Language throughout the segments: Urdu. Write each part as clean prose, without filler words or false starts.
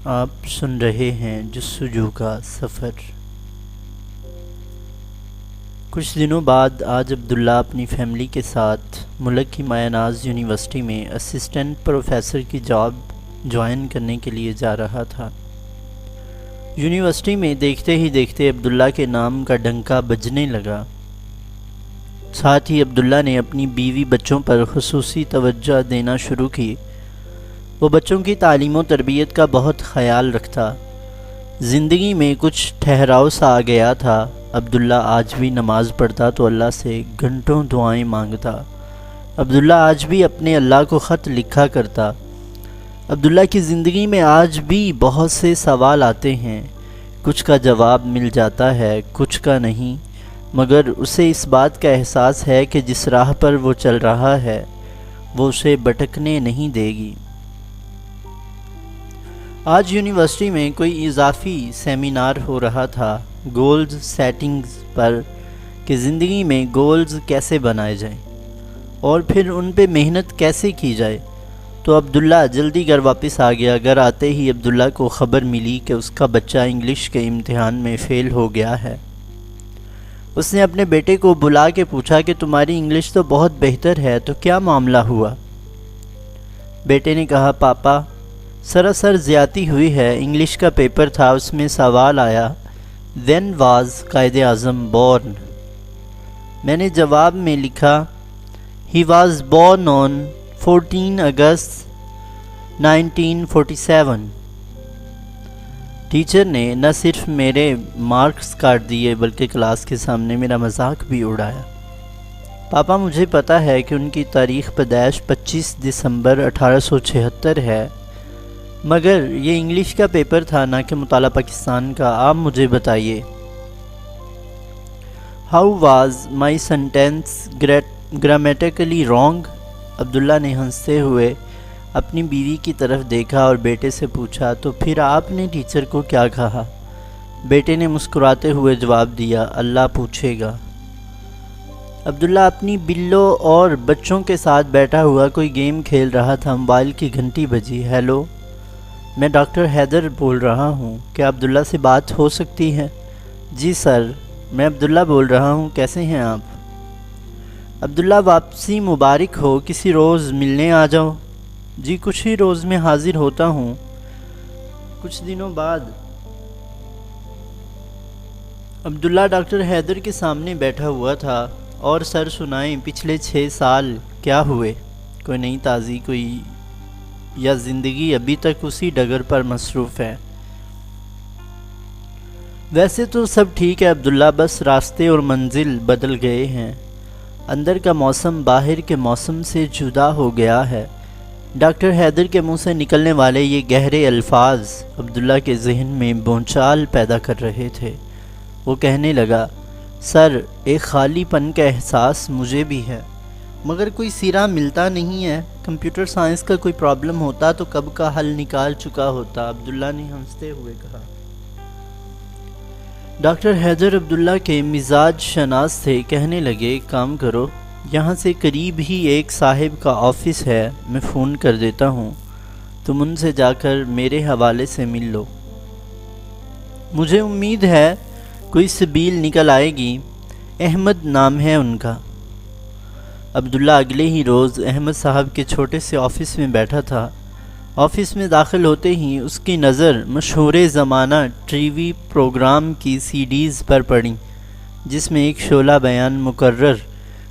آپ سن رہے ہیں جستجو کا سفر۔ کچھ دنوں بعد آج عبداللہ اپنی فیملی کے ساتھ ملک کی مایہ ناز یونیورسٹی میں اسسٹنٹ پروفیسر کی جاب جوائن کرنے کے لیے جا رہا تھا۔ یونیورسٹی میں دیکھتے ہی دیکھتے عبداللہ کے نام کا ڈنکا بجنے لگا۔ ساتھ ہی عبداللہ نے اپنی بیوی بچوں پر خصوصی توجہ دینا شروع کی۔ وہ بچوں کی تعلیم و تربیت کا بہت خیال رکھتا۔ زندگی میں کچھ ٹھہراؤ سا آ گیا تھا۔ عبداللہ آج بھی نماز پڑھتا تو اللہ سے گھنٹوں دعائیں مانگتا۔ عبداللہ آج بھی اپنے اللہ کو خط لکھا کرتا۔ عبداللہ کی زندگی میں آج بھی بہت سے سوال آتے ہیں، کچھ کا جواب مل جاتا ہے، کچھ کا نہیں، مگر اسے اس بات کا احساس ہے کہ جس راہ پر وہ چل رہا ہے وہ اسے بھٹکنے نہیں دے گی۔ آج یونیورسٹی میں کوئی اضافی سیمینار ہو رہا تھا گولز سیٹنگز پر کہ زندگی میں گولز کیسے بنائے جائیں اور پھر ان پہ محنت کیسے کی جائے۔ تو عبداللہ جلدی گھر واپس آ گیا۔ گھر آتے ہی عبداللہ کو خبر ملی کہ اس کا بچہ انگلش کے امتحان میں فیل ہو گیا ہے۔ اس نے اپنے بیٹے کو بلا کے پوچھا کہ تمہاری انگلش تو بہت بہتر ہے، تو کیا معاملہ ہوا؟ بیٹے نے کہا، پاپا سراسر زیادتی ہوئی ہے، انگلش کا پیپر تھا، اس میں سوال آیا when was Quaid Azam born? میں نے جواب میں لکھا he was born on 14 August 1947۔ Teacher نے نہ صرف میرے مارکس کاٹ دیے بلکہ کلاس کے سامنے میرا مذاق بھی اڑایا۔ پاپا مجھے پتہ ہے کہ ان کی تاریخ پیدائش 25 دسمبر 1876 ہے، مگر یہ انگلش کا پیپر تھا نہ کہ مطالعہ پاکستان کا۔ آپ مجھے بتائیے how was my sentence grammatically wrong? Abdullah نے ہنستے ہوئے اپنی بیوی کی طرف دیکھا اور بیٹے سے پوچھا، تو پھر آپ نے ٹیچر کو کیا کہا؟ بیٹے نے مسکراتے ہوئے جواب دیا، اللہ پوچھے گا۔ عبداللہ اپنی بلوں اور بچوں کے ساتھ بیٹھا ہوا کوئی گیم کھیل رہا تھا۔ موبائل کی گھنٹی بجی۔ ہیلو، میں ڈاکٹر حیدر بول رہا ہوں، کیا عبداللہ سے بات ہو سکتی ہے؟ جی سر، میں عبداللہ بول رہا ہوں، کیسے ہیں آپ؟ عبداللہ واپسی مبارک ہو، کسی روز ملنے آ جاؤ۔ جی کچھ ہی روز میں حاضر ہوتا ہوں۔ کچھ دنوں بعد عبداللہ ڈاکٹر حیدر کے سامنے بیٹھا ہوا تھا۔ اور سر سنائیں، پچھلے 6 سال کیا ہوئے؟ کوئی نئی تازی، کوئی یا زندگی ابھی تک اسی ڈگر پر مصروف ہے؟ ویسے تو سب ٹھیک ہے عبداللہ، بس راستے اور منزل بدل گئے ہیں۔ اندر کا موسم باہر کے موسم سے جدا ہو گیا ہے۔ ڈاکٹر حیدر کے منہ سے نکلنے والے یہ گہرے الفاظ عبداللہ کے ذہن میں بونچال پیدا کر رہے تھے۔ وہ کہنے لگا، سر ایک خالی پن کا احساس مجھے بھی ہے، مگر کوئی سرا ملتا نہیں ہے۔ کمپیوٹر سائنس کا کوئی پرابلم ہوتا تو کب کا حل نکال چکا ہوتا، عبداللہ نے ہنستے ہوئے کہا۔ ڈاکٹر حیدر عبداللہ کے مزاج شناس تھے، کہنے لگے، کام کرو، یہاں سے قریب ہی ایک صاحب کا آفس ہے، میں فون کر دیتا ہوں، تم ان سے جا کر میرے حوالے سے مل لو۔ مجھے امید ہے کوئی سبیل نکل آئے گی، احمد نام ہے ان کا۔ عبداللہ اگلے ہی روز احمد صاحب کے چھوٹے سے آفس میں بیٹھا تھا۔ آفس میں داخل ہوتے ہی اس کی نظر مشہور زمانہ ٹی وی پروگرام کی سی ڈیز پر پڑی، جس میں ایک شعلہ بیان مقرر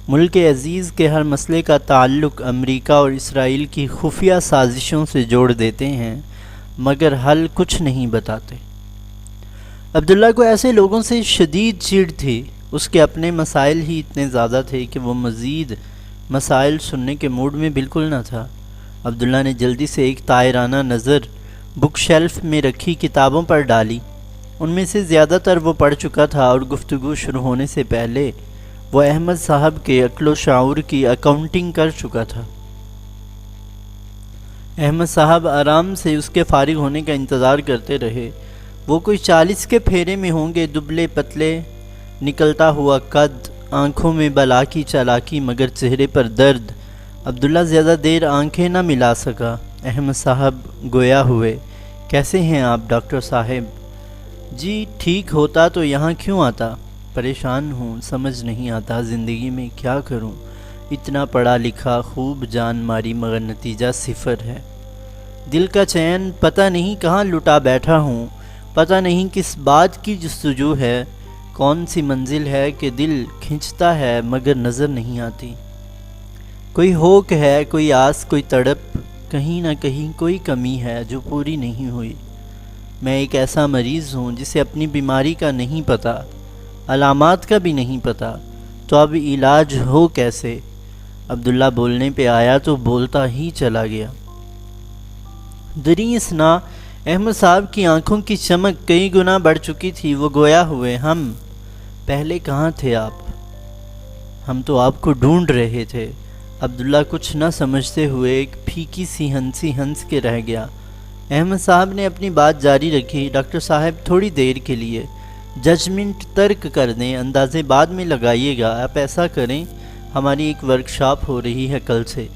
ملک عزیز کے ہر مسئلے کا تعلق امریکہ اور اسرائیل کی خفیہ سازشوں سے جوڑ دیتے ہیں، مگر حل کچھ نہیں بتاتے۔ عبداللہ کو ایسے لوگوں سے شدید چڑ تھی۔ اس کے اپنے مسائل ہی اتنے زیادہ تھے کہ وہ مزید مسائل سننے کے موڈ میں بالکل نہ تھا۔ عبداللہ نے جلدی سے ایک طائرانہ نظر بک شیلف میں رکھی کتابوں پر ڈالی۔ ان میں سے زیادہ تر وہ پڑھ چکا تھا اور گفتگو شروع ہونے سے پہلے وہ احمد صاحب کے عقل و شعور کی اکاؤنٹنگ کر چکا تھا۔ احمد صاحب آرام سے اس کے فارغ ہونے کا انتظار کرتے رہے۔ وہ کوئی 40 کے پھیرے میں ہوں گے، دبلے پتلے، نکلتا ہوا قد، آنکھوں میں بلا کی چالاکی مگر چہرے پر درد۔ عبداللہ زیادہ دیر آنکھیں نہ ملا سکا۔ احمد صاحب گویا ہوئے، کیسے ہیں آپ ڈاکٹر صاحب؟ جی ٹھیک ہوتا تو یہاں کیوں آتا؟ پریشان ہوں، سمجھ نہیں آتا زندگی میں کیا کروں، اتنا پڑھا لکھا خوب جان ماری مگر نتیجہ صفر ہے۔ دل کا چین پتہ نہیں کہاں لٹا بیٹھا ہوں، پتہ نہیں کس بات کی جستجو ہے، کون سی منزل ہے کہ دل کھنچتا ہے مگر نظر نہیں آتی۔ کوئی ہوک ہے، کوئی آس، کوئی تڑپ، کہیں نہ کہیں کوئی کمی ہے جو پوری نہیں ہوئی۔ میں ایک ایسا مریض ہوں جسے اپنی بیماری کا نہیں پتہ، علامات کا بھی نہیں پتہ، تو اب علاج ہو کیسے؟ عبداللہ بولنے پہ آیا تو بولتا ہی چلا گیا۔ دری اسنا احمد صاحب کی آنکھوں کی چمک کئی گنا بڑھ چکی تھی۔ وہ گویا ہوئے، ہم پہلے کہاں تھے آپ؟ ہم تو آپ کو ڈھونڈ رہے تھے۔ عبداللہ کچھ نہ سمجھتے ہوئے ایک پھیکی سی ہنسی ہنس کے رہ گیا۔ احمد صاحب نے اپنی بات جاری رکھی، ڈاکٹر صاحب تھوڑی دیر کے لیے ججمنٹ ترک کر دیں، اندازے بعد میں لگائیے گا۔ آپ ایسا کریں، ہماری ایک ورکشاپ ہو رہی ہے کل سے،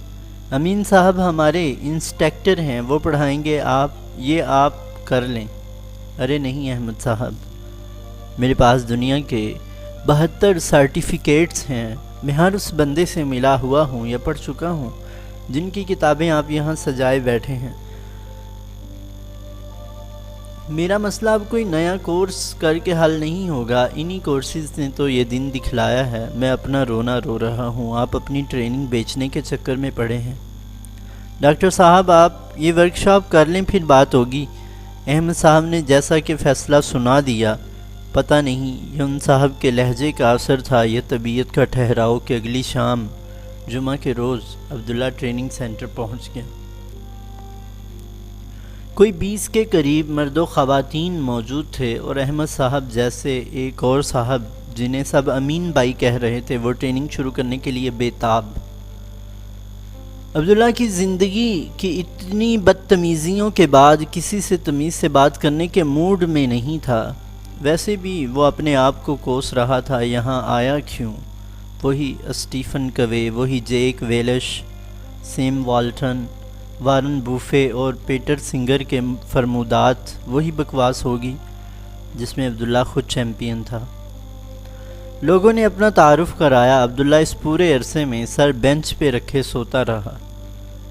امین صاحب ہمارے انسٹرکٹر ہیں، وہ پڑھائیں گے، آپ کر لیں۔ ارے نہیں احمد صاحب، میرے پاس دنیا کے 72 سرٹیفکیٹس ہیں، میں ہر اس بندے سے ملا ہوا ہوں یا پڑھ چکا ہوں جن کی کتابیں آپ یہاں سجائے بیٹھے ہیں۔ میرا مسئلہ اب کوئی نیا کورس کر کے حل نہیں ہوگا، انہی کورسز نے تو یہ دن دکھلایا ہے۔ میں اپنا رونا رو رہا ہوں، آپ اپنی ٹریننگ بیچنے کے چکر میں پڑے ہیں۔ ڈاکٹر صاحب آپ یہ ورکشاپ کر لیں، پھر بات ہوگی۔ احمد صاحب نے جیسا کہ فیصلہ سنا دیا۔ پتہ نہیں یہ ان صاحب کے لہجے کا اثر تھا یا طبیعت کا ٹھہراؤ کہ اگلی شام جمعہ کے روز عبداللہ ٹریننگ سینٹر پہنچ گیا۔ کوئی 20 کے قریب مرد و خواتین موجود تھے اور احمد صاحب جیسے ایک اور صاحب جنہیں سب امین بھائی کہہ رہے تھے، وہ ٹریننگ شروع کرنے کے لیے بے تاب۔ عبداللہ کی زندگی کی اتنی بدتمیزیوں کے بعد کسی سے تمیز سے بات کرنے کے موڈ میں نہیں تھا۔ ویسے بھی وہ اپنے آپ کو کوس رہا تھا، یہاں آیا کیوں؟ وہی اسٹیفن کوے، وہی Jack Welch, Sam Walton, Warren Buffett اور پیٹر سنگر کے فرمودات، وہی بکواس ہوگی جس میں عبداللہ خود چیمپئن تھا۔ لوگوں نے اپنا تعارف کرایا۔ عبداللہ اس پورے عرصے میں سر بینچ پہ رکھے سوتا رہا۔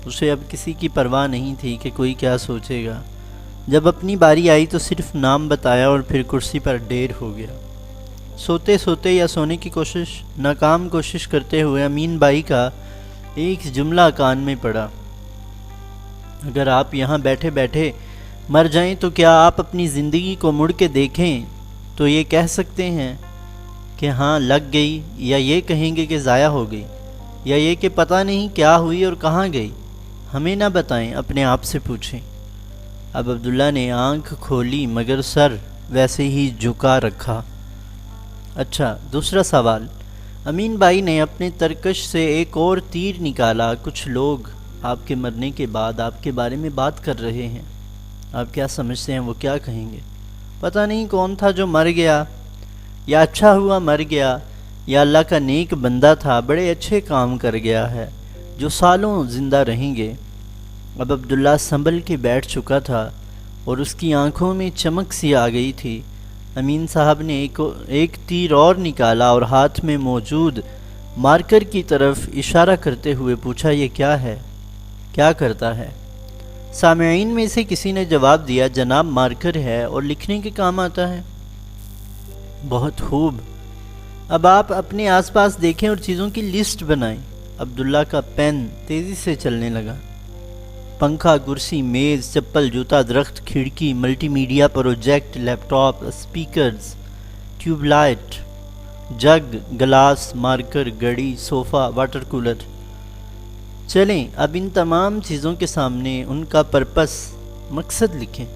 اسے اب کسی کی پرواہ نہیں تھی کہ کوئی کیا سوچے گا۔ جب اپنی باری آئی تو صرف نام بتایا اور پھر کرسی پر ڈیر ہو گیا۔ سوتے سوتے یا سونے کی ناکام کوشش کرتے ہوئے امین بھائی کا ایک جملہ کان میں پڑا، اگر آپ یہاں بیٹھے بیٹھے مر جائیں تو کیا آپ اپنی زندگی کو مڑ کے دیکھیں تو یہ کہہ سکتے ہیں کہ ہاں لگ گئی، یا یہ کہیں گے کہ ضائع ہو گئی، یا یہ کہ پتہ نہیں کیا ہوئی اور کہاں گئی؟ ہمیں نہ بتائیں، اپنے آپ سے پوچھیں۔ اب عبداللہ نے آنکھ کھولی مگر سر ویسے ہی جھکا رکھا۔ اچھا دوسرا سوال۔ امین بھائی نے اپنے ترکش سے ایک اور تیر نکالا۔ کچھ لوگ آپ کے مرنے کے بعد آپ کے بارے میں بات کر رہے ہیں، آپ کیا سمجھتے ہیں وہ کیا کہیں گے؟ پتہ نہیں کون تھا جو مر گیا، یا اچھا ہوا مر گیا، یا اللہ کا نیک بندہ تھا، بڑے اچھے کام کر گیا ہے، جو سالوں زندہ رہیں گے۔ اب عبداللہ سنبھل کے بیٹھ چکا تھا اور اس کی آنکھوں میں چمک سی آ گئی تھی۔ امین صاحب نے ایک تیر اور نکالا اور ہاتھ میں موجود مارکر کی طرف اشارہ کرتے ہوئے پوچھا، یہ کیا ہے؟ کیا کرتا ہے؟ سامعین میں سے کسی نے جواب دیا، جناب مارکر ہے اور لکھنے کے کام آتا ہے۔ بہت خوب، اب آپ اپنے آس پاس دیکھیں اور چیزوں کی لسٹ بنائیں۔ عبداللہ کا پین تیزی سے چلنے لگا۔ پنکھا، کرسی، میز، چپل، جوتا، درخت، کھڑکی، ملٹی میڈیا پروجیکٹ، لیپ ٹاپ، اسپیکرز، ٹیوب لائٹ، جگ، گلاس، مارکر، گھڑی، صوفہ، واٹر کولر۔ چلیں اب ان تمام چیزوں کے سامنے ان کا پرپس، مقصد لکھیں۔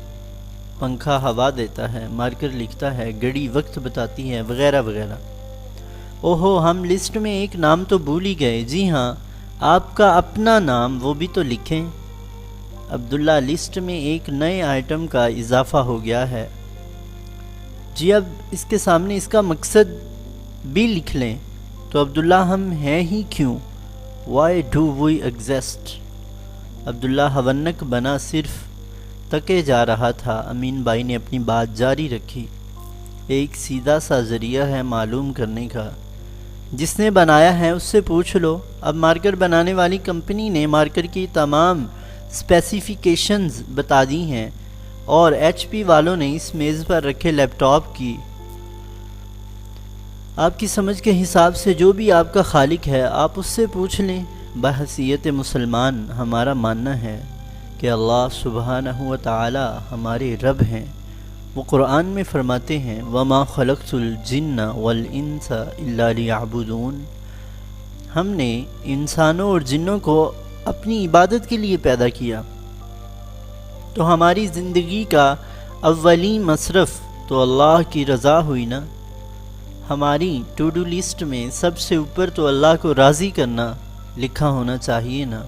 پنکھا ہوا دیتا ہے، مارکر لکھتا ہے، گھڑی وقت بتاتی ہے، وغیرہ وغیرہ۔ اوہو، ہم لسٹ میں ایک نام تو بھول ہی گئے۔ جی ہاں، آپ کا اپنا نام، وہ بھی تو لکھیں۔ عبداللہ، لسٹ میں ایک نئے آئٹم کا اضافہ ہو گیا ہے۔ جی اب اس کے سامنے اس کا مقصد بھی لکھ لیں۔ تو عبداللہ، ہم ہیں ہی کیوں؟ Why do we exist؟ عبداللہ ہونک بنا، صرف تکے جا رہا تھا، امین بھائی نے اپنی بات جاری رکھی۔ ایک سیدھا سا ذریعہ ہے معلوم کرنے کا، جس نے بنایا ہے اس سے پوچھ لو۔ اب مارکر بنانے والی کمپنی نے مارکر کی تمام اسپیسیفیکیشنز بتا دی ہیں، اور ایچ پی والوں نے اس میز پر رکھے لیپ ٹاپ کی آپ کی سمجھ کے حساب سے جو بھی آپ کا خالق ہے آپ اس سے پوچھ لیں۔ بحیثیت مسلمان ہمارا ماننا ہے کہ اللہ سبحانہ و تعالی ہمارے رب ہیں۔ وہ قرآن میں فرماتے ہیں وَمَا خَلَقْتُ الْجِنَّ وَالْإِنسَ إِلَّا لِيَعْبُدُونَ، ہم نے انسانوں اور جنوں کو اپنی عبادت کے لیے پیدا کیا۔ تو ہماری زندگی کا اولین مصرف تو اللہ کی رضا ہوئی نا۔ ہماری ٹو ڈو لسٹ میں سب سے اوپر تو اللہ کو راضی کرنا لکھا ہونا چاہیے نا۔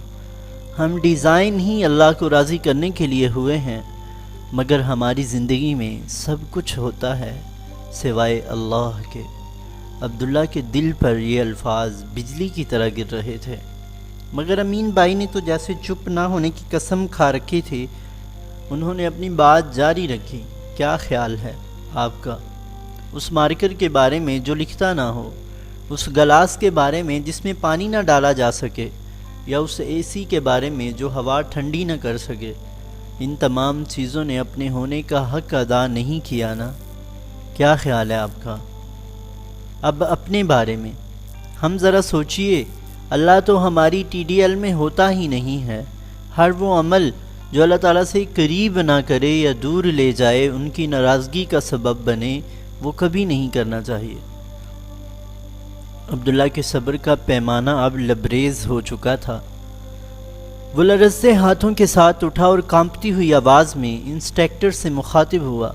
ہم ڈیزائن ہی اللہ کو راضی کرنے کے لیے ہوئے ہیں، مگر ہماری زندگی میں سب کچھ ہوتا ہے سوائے اللہ کے۔ عبداللہ کے دل پر یہ الفاظ بجلی کی طرح گر رہے تھے، مگر امین بھائی نے تو جیسے چپ نہ ہونے کی قسم کھا رکھی تھی۔ انہوں نے اپنی بات جاری رکھی۔ کیا خیال ہے آپ کا اس مارکر کے بارے میں جو لکھتا نہ ہو، اس گلاس کے بارے میں جس میں پانی نہ ڈالا جا سکے، یا اس اے سی کے بارے میں جو ہوا ٹھنڈی نہ کر سکے؟ ان تمام چیزوں نے اپنے ہونے کا حق ادا نہیں کیا نا؟ کیا خیال ہے آپ کا؟ اب اپنے بارے میں ہم ذرا سوچئے، اللہ تو ہماری ٹی ڈی ایل میں ہوتا ہی نہیں ہے۔ ہر وہ عمل جو اللہ تعالیٰ سے قریب نہ کرے یا دور لے جائے، ان کی ناراضگی کا سبب بنے، وہ کبھی نہیں کرنا چاہیے۔ عبداللہ کے صبر کا پیمانہ اب لبریز ہو چکا تھا۔ وہ لرزتے ہاتھوں کے ساتھ اٹھا اور کانپتی ہوئی آواز میں انسٹرکٹر سے مخاطب ہوا۔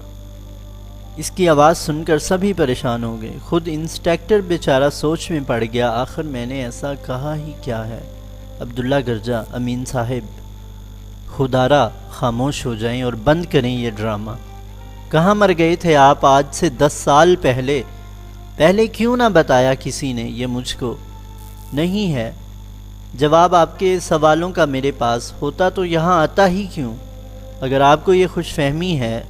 اس کی آواز سن کر سبھی پریشان ہو گئے، خود انسٹرکٹر بیچارہ سوچ میں پڑ گیا، آخر میں نے ایسا کہا ہی کیا ہے؟ عبداللہ گرجا، امین صاحب خدارا خاموش ہو جائیں اور بند کریں یہ ڈرامہ۔ کہاں مر گئے تھے آپ آج سے 10 سال پہلے کیوں نہ بتایا کسی نے یہ مجھ کو؟ نہیں ہے جواب آپ کے سوالوں کا میرے پاس، ہوتا تو یہاں آتا ہی کیوں؟ اگر آپ کو یہ خوش فہمی ہے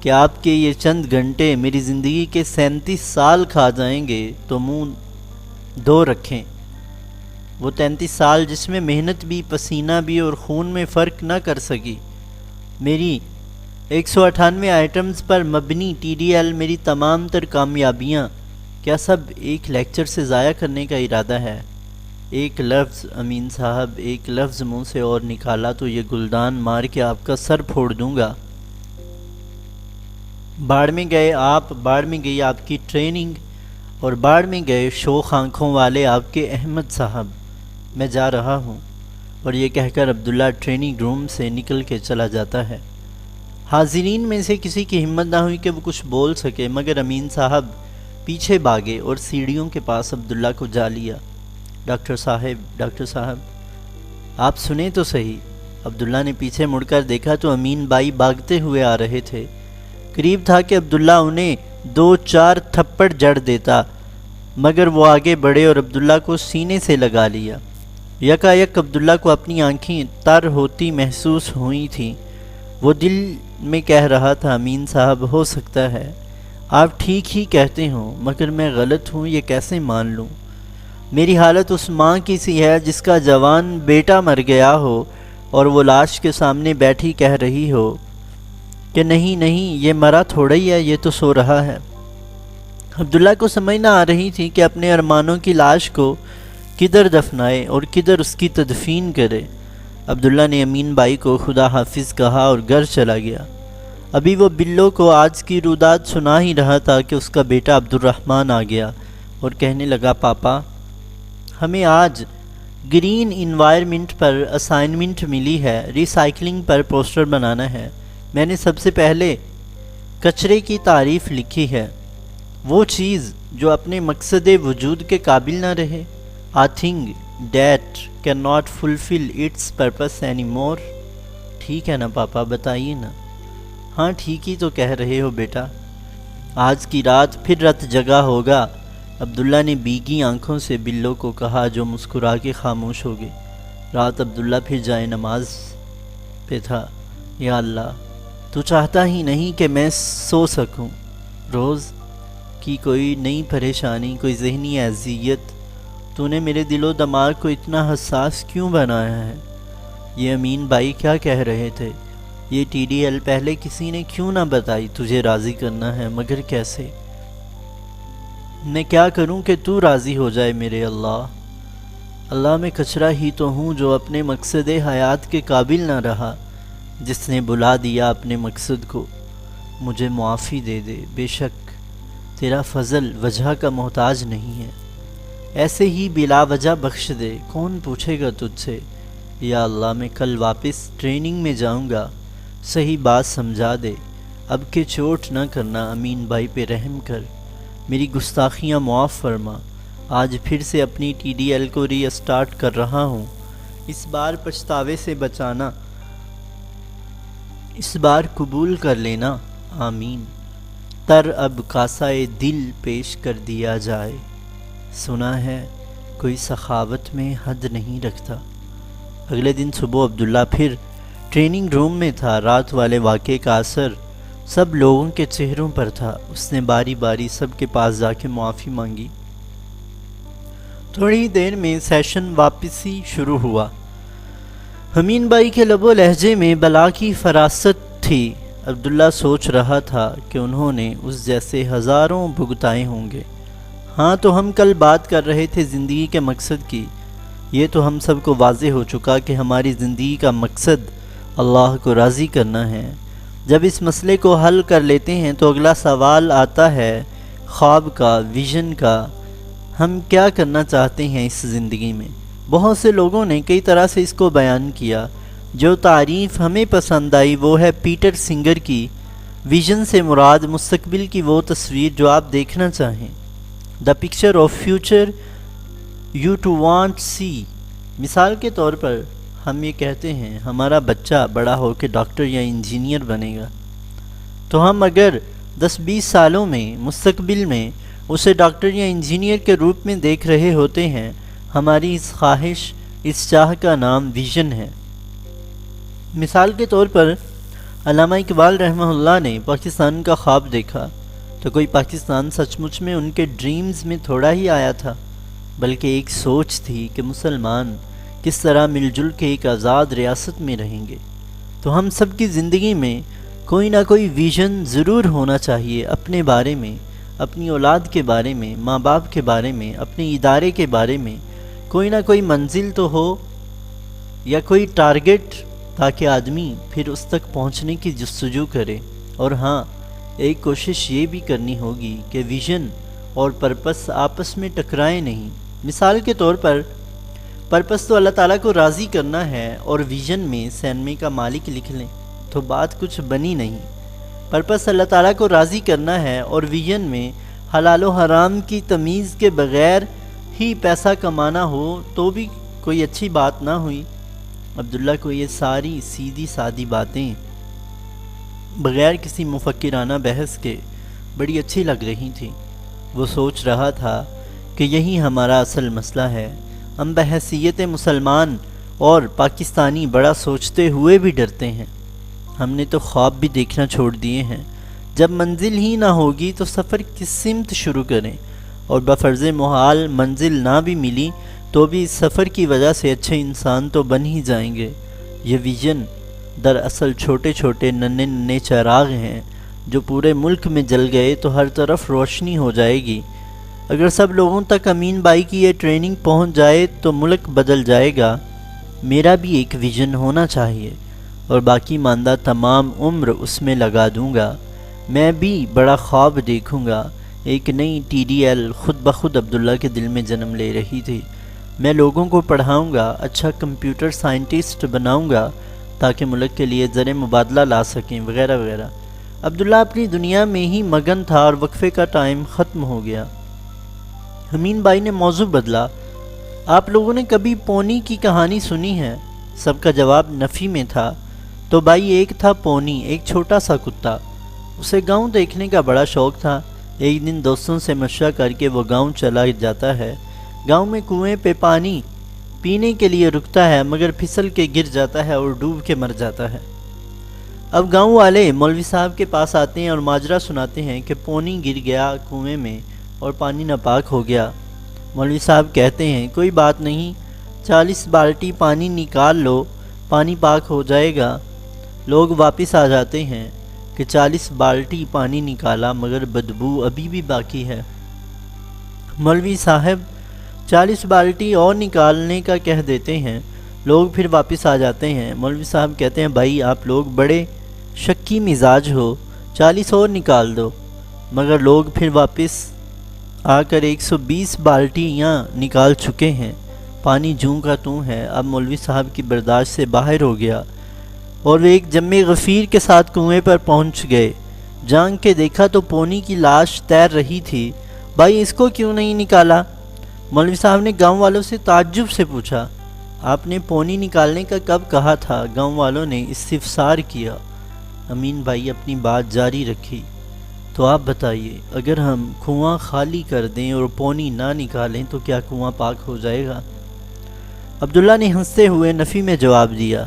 کہ آپ کے یہ چند گھنٹے میری زندگی کے 37 سال کھا جائیں گے تو منہ دو رکھیں۔ وہ 33 سال جس میں محنت بھی، پسینہ بھی اور خون میں فرق نہ کر سکی، میری 198 آئٹمز پر مبنی ٹی ڈی ایل، میری تمام تر کامیابیاں، کیا سب ایک لیکچر سے ضائع کرنے کا ارادہ ہے؟ ایک لفظ امین صاحب، ایک لفظ منہ سے اور نکالا تو یہ گلدان مار کے آپ کا سر پھوڑ دوں گا۔ باڑ میں گئے آپ، باڑ میں گئی آپ کی ٹریننگ، اور باڑ میں گئے شوخ آنکھوں والے آپ کے احمد صاحب۔ میں جا رہا ہوں، اور یہ کہہ کر عبداللہ ٹریننگ روم سے نکل کے چلا جاتا ہے۔ حاضرین میں سے کسی کی ہمت نہ ہوئی کہ وہ کچھ بول سکے، مگر امین صاحب پیچھے بھاگے اور سیڑھیوں کے پاس عبداللہ کو جا لیا۔ ڈاکٹر صاحب آپ سنیں تو صحیح۔ عبداللہ نے پیچھے مڑ کر دیکھا تو امین بھائی بھاگتے ہوئے آ رہے تھے۔ قریب تھا کہ عبداللہ انہیں 2-4 تھپڑ جڑ دیتا، مگر وہ آگے بڑھے اور عبداللہ کو سینے سے لگا لیا۔ یکایک عبداللہ کو اپنی آنکھیں تر ہوتی محسوس ہوئی تھیں۔ وہ دل میں کہہ رہا تھا امین صاحب ہو سکتا ہے آپ ٹھیک ہی کہتے ہوں، مگر میں غلط ہوں یہ کیسے مان لوں؟ میری حالت اس ماں کی سی ہے جس کا جوان بیٹا مر گیا ہو اور وہ لاش کے سامنے بیٹھی کہہ رہی ہو کہ نہیں یہ مرا تھوڑا ہی ہے، یہ تو سو رہا ہے۔ عبداللہ کو سمجھ نہ آ رہی تھی کہ اپنے ارمانوں کی لاش کو کدھر دفنائے اور کدھر اس کی تدفین کرے۔ عبداللہ نے امین بھائی کو خدا حافظ کہا اور گھر چلا گیا۔ ابھی وہ بلو کو آج کی روداد سنا ہی رہا تھا کہ اس کا بیٹا عبد الرحمن آ گیا اور کہنے لگا پاپا ہمیں آج گرین انوائرمنٹ پر اسائنمنٹ ملی ہے، ری سائیکلنگ پر پوسٹر بنانا ہے۔ میں نے سب سے پہلے کچرے کی تعریف لکھی ہے، وہ چیز جو اپنے مقصد وجود کے قابل نہ رہے۔ A thing that cannot fulfill its purpose anymore۔ ٹھیک ہے نا پاپا، بتائیے نا۔ ہاں ٹھیک ہی تو کہہ رہے ہو بیٹا، آج کی رات پھر رت جگا ہوگا۔ عبداللہ نے بیگی آنکھوں سے بلو کو کہا جو مسکرا کے خاموش ہو گئے۔ رات عبداللہ پھر جائے نماز پہ تھا۔ یا اللہ تو چاہتا ہی نہیں کہ میں سو سکوں۔ روز کی کوئی نئی پریشانی، کوئی ذہنی اذیت، تو نے میرے دل و دماغ کو اتنا حساس کیوں بنایا ہے؟ یہ امین بھائی کیا کہہ رہے تھے؟ یہ ٹی ڈی ایل پہلے کسی نے کیوں نہ بتائی تجھے راضی کرنا ہے، مگر کیسے؟ میں کیا کروں کہ تو راضی ہو جائے میرے اللہ؟ اللہ میں کچرا ہی تو ہوں جو اپنے مقصد حیات کے قابل نہ رہا، جس نے بلا دیا اپنے مقصد کو۔ مجھے معافی دے دے، بے شک تیرا فضل وجہ کا محتاج نہیں ہے، ایسے ہی بلا وجہ بخش دے، کون پوچھے گا تجھ سے؟ یا اللہ میں کل واپس ٹریننگ میں جاؤں گا، صحیح بات سمجھا دے، اب کہ چوٹ نہ کرنا، امین بھائی پہ رحم کر، میری گستاخیاں معاف فرما۔ آج پھر سے اپنی ٹی ڈی ایل کو ری اسٹارٹ کر رہا ہوں، اس بار پچھتاوے سے بچانا، اس بار قبول کر لینا، آمین۔ تر اب کاسائے دل پیش کر دیا جائے، سنا ہے کوئی سخاوت میں حد نہیں رکھتا۔ اگلے دن صبح عبداللہ پھر ٹریننگ روم میں تھا۔ رات والے واقعے کا اثر سب لوگوں کے چہروں پر تھا۔ اس نے باری باری سب کے پاس جا کے معافی مانگی۔ تھوڑی دیر میں سیشن واپسی شروع ہوا۔ امین بھائی کے لب و لہجے میں بلا کی فراست تھی۔ عبداللہ سوچ رہا تھا کہ انہوں نے اس جیسے ہزاروں بھگتائے ہوں گے۔ ہاں، تو ہم کل بات کر رہے تھے زندگی کے مقصد کی۔ یہ تو ہم سب کو واضح ہو چکا کہ ہماری زندگی کا مقصد اللہ کو راضی کرنا ہے۔ جب اس مسئلے کو حل کر لیتے ہیں تو اگلا سوال آتا ہے خواب کا، ویژن کا۔ ہم کیا کرنا چاہتے ہیں اس زندگی میں؟ بہت سے لوگوں نے کئی طرح سے اس کو بیان کیا۔ جو تعریف ہمیں پسند آئی وہ ہے پیٹر سنگر کی۔ ویژن سے مراد مستقبل کی وہ تصویر جو آپ دیکھنا چاہیں، the picture of future you to want see. مثال کے طور پر ہم یہ کہتے ہیں ہمارا بچہ بڑا ہو کے ڈاکٹر یا انجینئر بنے گا، تو ہم اگر 10-20 سالوں میں مستقبل میں اسے ڈاکٹر یا انجینئر کے روپ میں دیکھ رہے ہوتے ہیں، ہماری اس خواہش، اس چاہ کا نام ویژن ہے۔ مثال کے طور پر علامہ اقبال رحمہ اللہ نے پاکستان کا خواب دیکھا، تو کوئی پاکستان سچ مچ میں ان کے ڈریمز میں تھوڑا ہی آیا تھا، بلکہ ایک سوچ تھی کہ مسلمان کس طرح مل جل کے ایک آزاد ریاست میں رہیں گے۔ تو ہم سب کی زندگی میں کوئی نہ کوئی ویژن ضرور ہونا چاہیے، اپنے بارے میں، اپنی اولاد کے بارے میں، ماں باپ کے بارے میں، اپنے ادارے کے بارے میں کوئی نہ کوئی منزل تو ہو یا کوئی ٹارگٹ، تاکہ آدمی پھر اس تک پہنچنے کی جستجو کرے۔ اور ہاں، ایک کوشش یہ بھی کرنی ہوگی کہ ویژن اور پرپس آپس میں ٹکرائیں نہیں۔ مثال کے طور پر پرپس تو اللہ تعالیٰ کو راضی کرنا ہے اور ویژن میں سینمے کا مالک لکھ لیں تو بات کچھ بنی نہیں۔ پرپس اللہ تعالیٰ کو راضی کرنا ہے اور ویژن میں حلال و حرام کی تمیز کے بغیر ہی پیسہ کمانا ہو تو بھی کوئی اچھی بات نہ ہوئی۔ عبداللہ کو یہ ساری سیدھی سادی باتیں بغیر کسی مفکرانہ بحث کے بڑی اچھی لگ رہی تھیں۔ وہ سوچ رہا تھا کہ یہی ہمارا اصل مسئلہ ہے۔ ہم بحیثیت مسلمان اور پاکستانی بڑا سوچتے ہوئے بھی ڈرتے ہیں۔ ہم نے تو خواب بھی دیکھنا چھوڑ دیے ہیں۔ جب منزل ہی نہ ہوگی تو سفر کس سمت شروع کریں؟ اور بفرض محال منزل نہ بھی ملی تو بھی اس سفر کی وجہ سے اچھے انسان تو بن ہی جائیں گے۔ یہ ویژن دراصل چھوٹے چھوٹے ننھے ننھے چراغ ہیں جو پورے ملک میں جل گئے تو ہر طرف روشنی ہو جائے گی۔ اگر سب لوگوں تک امین بھائی کی یہ ٹریننگ پہنچ جائے تو ملک بدل جائے گا۔ میرا بھی ایک ویژن ہونا چاہیے اور باقی ماندہ تمام عمر اس میں لگا دوں گا۔ میں بھی بڑا خواب دیکھوں گا۔ ایک نئی ٹی ڈی ایل خود بخود عبداللہ کے دل میں جنم لے رہی تھی۔ میں لوگوں کو پڑھاؤں گا، اچھا کمپیوٹر سائنٹسٹ بناؤں گا تاکہ ملک کے لیے زر مبادلہ لا سکیں، وغیرہ وغیرہ۔ عبداللہ اپنی دنیا میں ہی مگن تھا اور وقفے کا ٹائم ختم ہو گیا۔ امین بھائی نے موضوع بدلا۔ آپ لوگوں نے کبھی پونی کی کہانی سنی ہے؟ سب کا جواب نفی میں تھا۔ تو بھائی، ایک تھا پونی، ایک چھوٹا سا کتا۔ اسے گاؤں دیکھنے کا بڑا شوق تھا۔ ایک دن دوستوں سے مشورہ کر کے وہ گاؤں چلا جاتا ہے۔ گاؤں میں کنویں پہ پانی پینے کے لیے رکتا ہے، مگر پھسل کے گر جاتا ہے اور ڈوب کے مر جاتا ہے۔ اب گاؤں والے مولوی صاحب کے پاس آتے ہیں اور ماجرا سناتے ہیں کہ پونی گر گیا کنویں میں اور پانی ناپاک ہو گیا۔ مولوی صاحب کہتے ہیں کوئی بات نہیں، 40 بالٹی پانی نکال لو، پانی پاک ہو جائے گا۔ لوگ واپس آ جاتے ہیں کہ 40 بالٹی پانی نکالا مگر بدبو ابھی بھی باقی ہے۔ مولوی صاحب 40 بالٹی اور نکالنے کا کہہ دیتے ہیں، لوگ پھر واپس آ جاتے ہیں۔ مولوی صاحب کہتے ہیں بھائی آپ لوگ بڑے شکی مزاج ہو، 40 اور نکال دو، مگر لوگ پھر واپس آ کر 120 بالٹیاں نکال چکے ہیں، پانی جوں کا توں ہے۔ اب مولوی صاحب کی برداشت سے باہر ہو گیا اور وہ ایک جم غفیر کے ساتھ کنویں پر پہنچ گئے۔ جانگ کے دیکھا تو پونی کی لاش تیر رہی تھی۔ بھائی اس کو کیوں نہیں نکالا؟ مولوی صاحب نے گاؤں والوں سے تعجب سے پوچھا۔ آپ نے پونی نکالنے کا کب کہا تھا؟ گاؤں والوں نے استفسار کیا۔ امین بھائی اپنی بات جاری رکھی۔ تو آپ بتائیے، اگر ہم کنواں خالی کر دیں اور پونی نہ نکالیں تو کیا کنواں پاک ہو جائے گا؟ عبداللہ نے ہنستے ہوئے نفی میں جواب دیا،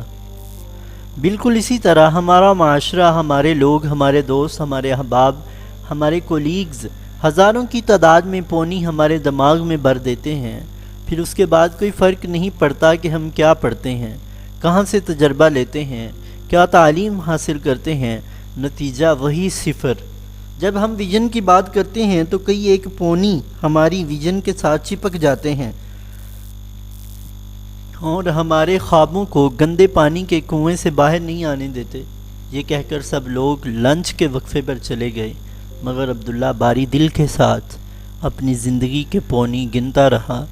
بالکل اسی طرح ہمارا معاشرہ، ہمارے لوگ، ہمارے دوست، ہمارے احباب، ہمارے کولیگز ہزاروں کی تعداد میں پونی ہمارے دماغ میں بھر دیتے ہیں، پھر اس کے بعد کوئی فرق نہیں پڑتا کہ ہم کیا پڑھتے ہیں، کہاں سے تجربہ لیتے ہیں، کیا تعلیم حاصل کرتے ہیں، نتیجہ وہی صفر۔ جب ہم ویژن کی بات کرتے ہیں تو کئی ایک پونی ہماری ویژن کے ساتھ چپک جاتے ہیں اور ہمارے خوابوں کو گندے پانی کے کنویں سے باہر نہیں آنے دیتے۔ یہ کہہ کر سب لوگ لنچ کے وقفے پر چلے گئے، مگر عبداللہ باری دل کے ساتھ اپنی زندگی کے پونی گنتا رہا۔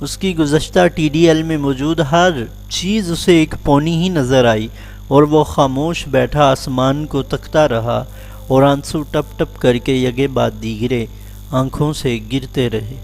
اس کی گزشتہ TDL میں موجود ہر چیز اسے ایک پونی ہی نظر آئی اور وہ خاموش بیٹھا آسمان کو تکتا رہا اور آنسو ٹپ ٹپ کر کے یکے بعد دیگرے آنکھوں سے گرتے رہے۔